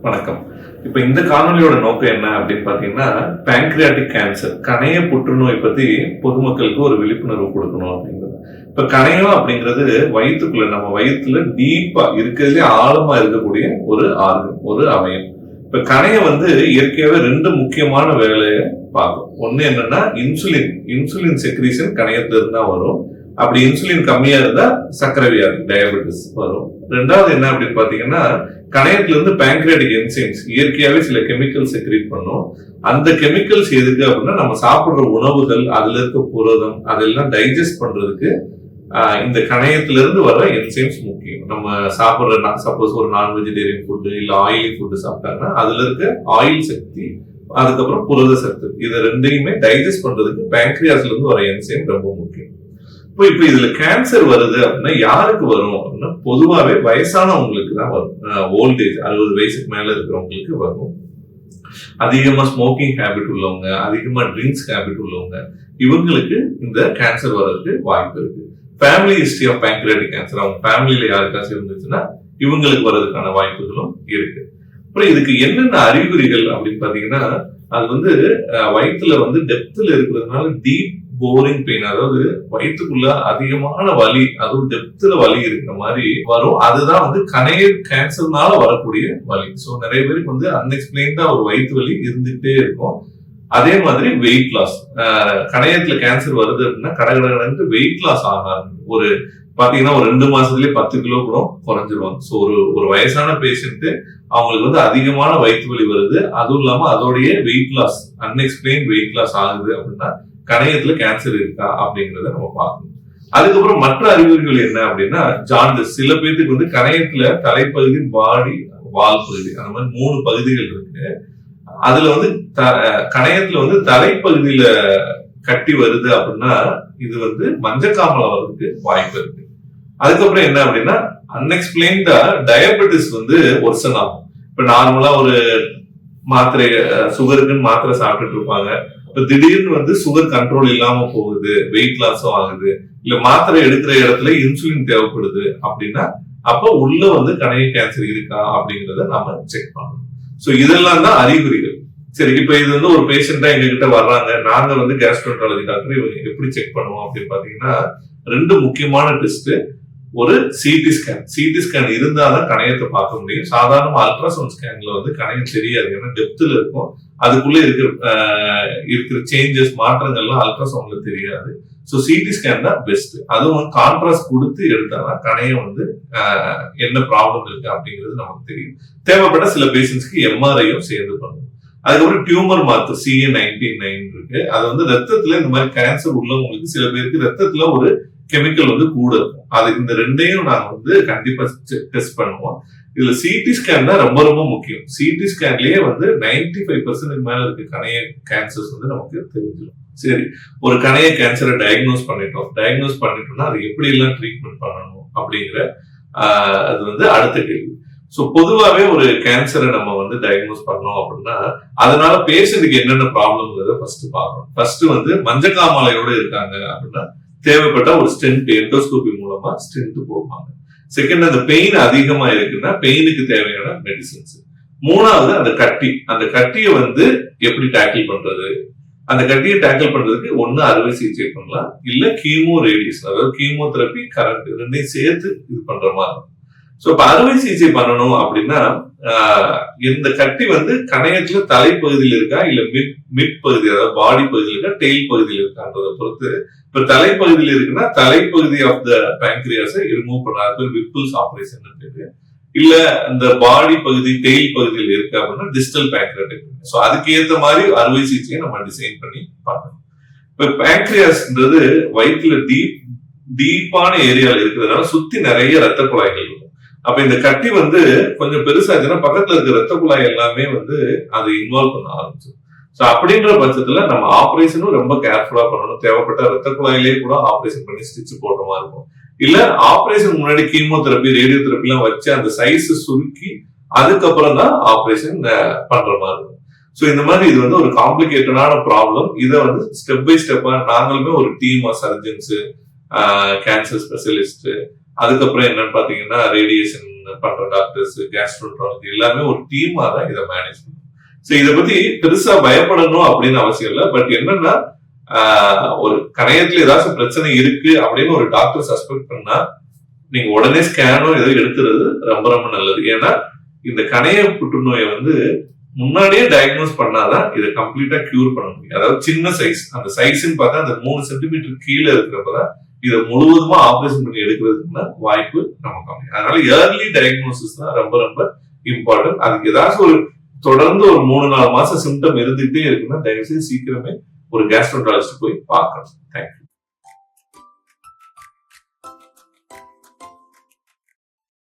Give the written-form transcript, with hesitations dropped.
வணக்கம். இப்ப இந்த காணொலியோட நோக்கம் என்ன அப்படின்னு பாத்தீங்கன்னா, பேங்க்ரியாட்டிக் கேன்சர், கணைய புற்றுநோய் பத்தி பொதுமக்களுக்கு ஒரு விழிப்புணர்வு கொடுக்கணும் அப்படிங்கிறது. இப்ப கணையம் அப்படிங்கிறது வயிற்றுக்குள்ள, நம்ம வயிற்றுல டீப்பா இருக்கிறதுலே ஆழமா இருக்கக்கூடிய ஒரு ஆர்கன், ஒரு அவயம். இப்ப கணையம் இயற்கையாவே ரெண்டு முக்கியமான வேலையை பார்க்கும். ஒண்ணு என்னன்னா இன்சுலின் செக்ரீஷன் கணையத்துல இருந்தா வரும். அப்படி இன்சுலின் கம்மியா இருந்தா சர்க்கரை வியாதி, டயபெட்டிஸ் வரும். ரெண்டாவது என்ன அப்படின்னு பாத்தீங்கன்னா, கணையத்துல இருந்து பேங்க்ரியாட்டிக் என்சைம்ஸ் இயற்கையாவே சில கெமிக்கல் செக்ரீட் பண்ணும். அந்த கெமிக்கல்ஸ் எதுக்கு அப்படின்னா, நம்ம சாப்பிடுற உணவுகள், அதுல இருக்க புரதம், அதெல்லாம் டைஜஸ்ட் பண்றதுக்கு இந்த கணையத்துல இருந்து வர என்சைம்ஸ் முக்கியம். நம்ம சாப்பிடுற சப்போஸ் ஒரு நான் வெஜிடேரியன் ஃபுட்டு இல்ல ஆயிலி ஃபுட்டு சாப்பிட்டாங்கன்னா அதுல இருக்க ஆயில் சக்தி, அதுக்கப்புறம் புரத சக்தி, இதை ரெண்டையுமே டைஜஸ்ட் பண்றதுக்கு பேங்க்ரியாஸ்ல இருந்து வர என்சைம் ரொம்ப முக்கியம். இப்ப இதுல கேன்சர் வருது அப்படின்னா யாருக்கு வரும் அப்படின்னா, பொதுவாவே வயசானவங்களுக்கு தான் வரும். ஓல்டேஜ் 60 வயசுக்கு மேல இருக்கிறவங்களுக்கு வரும். அதிகமா ஸ்மோக்கிங் ஹேபிட் உள்ளவங்க, அதிகமா ட்ரிங்க்ஸ் ஹேபிட் உள்ளவங்க, இவங்களுக்கு இந்த கேன்சர் வர்றதுக்கு வாய்ப்பு இருக்கு. Family history of pancreatic cancer, அவங்க ஃபேமிலியில யாருக்காச்சும் இருந்துச்சுன்னா இவங்களுக்கு வர்றதுக்கான வாய்ப்புகளும் இருக்கு. அப்புறம் இதுக்கு என்னென்ன அறிகுறிகள் அப்படின்னு பாத்தீங்கன்னா, அது வயிற்றுல டெப்த்ல இருக்கிறதுனால டீப் போரிங் பெயின், அதாவது வயிற்றுக்குள்ள அதிகமான வலி, அதுவும் டெப்த்ல வலி இருக்கிற மாதிரி வரும். அதுதான் கணைய கேன்சர்னால வரக்கூடிய வலி. சோ நிறைய பேருக்கு அன்எக்ஸ்பிளைன்டா ஒரு வயிற்று வலி இருந்துகிட்டே இருக்கும். அதே மாதிரி வெயிட் லாஸ், கணையத்துல கேன்சர் வருது அப்படின்னா கடகடன்னு வெயிட் லாஸ் ஆகாது. ஒரு பாத்தீங்கன்னா ஒரு 2 மாசத்துலயே 10 கிலோ கூட குறைஞ்சிருவாங்க. சோ ஒரு வயசான பேஷண்ட் அவங்களுக்கு அதிகமான வயிற்று வலி வருது, அதுவும் இல்லாம அதோடைய weight loss, unexplained weight loss ஆகுது அப்படின்னா கணையத்துல கேன்சர் இருக்கா அப்படிங்கறத நம்ம பார்க்கணும். அதுக்கப்புறம் மற்ற அறிகுறிகள் என்ன அப்படின்னா, ஜாண்டிஸ். சில பேருக்கு கணையத்துல தலைப்பகுதி, பாடி, வால் பகுதி, அந்த மாதிரி 3 பகுதிகள் இருக்கு. அதுல கணையத்துல தலைப்பகுதியில கட்டி வருது அப்படின்னா இது மஞ்சக்காமலை வர்றதுக்கு வாய்ப்பு இருக்கு. அதுக்கப்புறம் என்ன அப்படின்னா, அன்எக்ஸ்பிளைன்டா டயபெட்டிஸ் ஒர்சன் ஆகும். இப்ப நார்மலா ஒரு மாத்திரை, சுகருக்குன்னு மாத்திரை சாப்பிட்டுட்டு இருப்பாங்க. இப்ப திடீர்னு சுகர் கண்ட்ரோல் இல்லாம போகுது, வெயிட் லாஸும் ஆகுது, இல்ல மாத்திரை எடுக்கிற இடத்துல இன்சுலின் தேவைப்படுது அப்படின்னா அப்ப உள்ள கணைய கேன்சர் இருக்கா அப்படிங்கறத நாம செக் பண்ணணும். சோ இதெல்லாம் தான் அறிகுறிகள். சரி, இப்ப இது ஒரு பேஷண்டா எங்க கிட்ட வர்றாங்க, நாங்க கேஸ்ட்ரோஎன்டராலஜி டாக்டர், இவங்க எப்படி செக் பண்ணுவோம் அப்படின்னு பாத்தீங்கன்னா, 2 முக்கியமான டெஸ்ட். ஒரு சிடி ஸ்கேன் இருந்தாதான் கணையத்தை பார்க்க முடியும். சாதாரண அல்ட்ராசவுண்ட் ஸ்கேன்ல கணையம் தெரியாது, ஏன்னா டெப்த்ல இருக்கும். அதுக்குள்ள இருக்கிற சேஞ்சஸ், மாற்றங்கள்லாம் அல்ட்ராசவுண்ட்ல தெரியாது. சோ சிடி ஸ்கேன் தான் பெஸ்ட். அதுவும் கான்ட்ராஸ்ட் கொடுத்து எடுத்தாதான் கணையம் என்ன ப்ராப்ளம் இருக்கு அப்படிங்கிறது நமக்கு தெரியும். தேவைப்பட்ட சில பேஷண்ட்ஸ்க்கு எம்ஆர்ஐயும் சேர்ந்து பண்ணுவோம். அதுக்கப்புறம் டியூமர் மார்க்கர் CA19-9 இருக்கு. அது ரத்தத்துல இந்த மாதிரி கேன்சர் உள்ளவங்களுக்கு சில பேருக்கு ரத்தத்துல ஒரு கெமிக்கல் கூட இருக்கும். அது இந்த ரெண்டையும் நாங்க கண்டிப்பா டெஸ்ட் பண்ணுவோம். இதுல சிடி ஸ்கேன் தான் ரொம்ப ரொம்ப முக்கியம். சிடி ஸ்கேன்லயே 95% மேல இருக்க கணைய கேன்சர்ஸ் நமக்கு தெரிஞ்சிடும். சரி, ஒரு கணைய கேன்சரை டயக்னோஸ் பண்ணிட்டோம்னா அது எப்படி எல்லாம் ட்ரீட்மெண்ட் பண்ணணும் அப்படிங்கிற அது அடுத்த கேள்வி. சோ பொதுவாவே ஒரு கேன்சரை நம்ம டயக்னோஸ் பண்ணோம் அப்படின்னா, அதனால பேஷண்ட்டுக்கு என்னென்ன ப்ராப்ளம்ங்கிறத ஃபர்ஸ்ட் பார்க்கணும். ஃபர்ஸ்ட் மஞ்சக்காமலையோட இருக்காங்க அப்படின்னா தேவைப்பட்ட ஒரு ஸ்டென்ட், எண்டோஸ்கோபி மூலமா ஸ்டென்ட் போடுவாங்க. செகண்ட், அந்த பெயின் அதிகமா இருக்குன்னா பெயினுக்கு தேவையான மெடிசின்ஸ். மூணாவது அந்த கட்டியை எப்படி டேக்கிள் பண்றது. அந்த கட்டியை டேக்கிள் பண்றதுக்கு ஒண்ணு அறுவை சிகிச்சை பண்ணலாம், இல்ல கீமோ ரேடியேஷன், அதாவது கீமோதெரபி, கரண்ட், ரெண்டையும் சேர்த்து இது பண்ற மாதிரி. சோ இப்ப அறுவை சிகிச்சை பண்ணணும் அப்படின்னா இந்த கட்டி கணையத்துல தலைப்பகுதியில் இருக்கா இல்ல மிட் பகுதி, அதாவது பாடி பகுதியில் இருக்கா, டெயில் பகுதியில் இருக்கான்றத பொறுத்து. இப்ப தலைப்பகுதியில் இருக்குன்னா தலைப்பகுதி ஆஃப் த பேங்க்ரியாஸை ரிமூவ் பண்ணாது, விப்பிள்ஸ் ஆபரேஷன் பேரு. இல்ல இந்த பாடி பகுதி, டெயில் பகுதியில் இருக்கு அப்படின்னா டிஸ்டல் பேங்க்ரியாட்டிக். சோ அதுக்கு ஏத்த மாதிரி அறுவை சிகிச்சையை நம்ம டிசைன் பண்ணி பார்க்கணும். இப்ப பேங்க்ரியாஸ்ன்றது வயிற்றுல டீப்பான ஏரியால இருக்கிறதுனால சுத்தி நிறைய ரத்த குழாய்கள் இருக்கும். அப்ப இந்த கட்டி கொஞ்சம் பெருசாச்சுன்னா பக்கத்துல இருக்க ரத்த குழாய் எல்லாமே அதை இன்வால்வ் பண்ண ஆரம்பிச்சிடும். சோ அப்படின்ற பட்சத்துல நம்ம ஆபரேஷனும் ரொம்ப கேர்ஃபுல்லா பண்ணணும். தேவைப்பட்ட ரத்த குழாயிலேயே கூட ஆபரேஷன் பண்ணி ஸ்டிச் போடுற மாதிரி இருக்கும். இல்ல ஆபரேஷன் முன்னாடி கீமோதெரபி, ரேடியோதெரபி எல்லாம் வச்சு அந்த சைஸ் சுருக்கி அதுக்கப்புறம் தான் ஆபரேஷன் பண்ற மாதிரி இருக்கும். சோ இந்த மாதிரி இது ஒரு காம்ப்ளிகேட்டடான ப்ராப்ளம். இதை ஸ்டெப் பை ஸ்டெப்பா நாங்களுமே ஒரு team of surgeons, cancer specialist, அதுக்கப்புறம் என்னன்னு பாத்தீங்கன்னா ரேடியேஷன் பண்ற டாக்டர்ஸ், கேஸ்ட்ரோன்ட்ராலஜி எல்லாமே ஒரு டீமா தான் இதை மேனேஜ் பண்ணும். சோ இதை பத்தி பெருசா பயப்படணும் அப்படின்னு அவசியம் இல்லை. பட் என்னன்னா ஒரு கணையத்துல ஏதாச்சும் பிரச்சனை இருக்கு அப்படின்னு ஒரு டாக்டர் சஸ்பெக்ட் பண்ணா நீங்க உடனே ஸ்கேனோ ஏதோ எடுத்துறது ரொம்ப ரொம்ப நல்லது. ஏன்னா இந்த கணைய புற்றுநோயை முன்னாடியே டயக்னோஸ் பண்ணாதான் இதை கம்ப்ளீட்டா கியூர் பண்ண முடியும். அதாவது சின்ன சைஸ், அந்த சைஸ்ன்னு பார்த்தா அந்த 3 சென்டிமீட்டர் கீழே இருக்கிறப்பதான் இதை முழுவதுமா ஆபரேஷன் பண்ணி எடுக்கிறதுக்குன்னா வாய்ப்பு நம்ம கம்மி. அதனால ஏர்லி டயக்னோசிஸ் தான் ரொம்ப ரொம்ப இம்பார்ட்டன்ட். அதுக்கு ஏதாச்சும் தொடர்ந்து ஒரு 3-4 மாசம் சிம்டம் இருந்துகிட்டே இருக்குன்னா தயவுசெய்து சீக்கிரமே ஒரு கேஸ்ட்ரோன்ட்ராலஜிஸ்ட் போய் பார்க்கணும். தேங்க்யூ.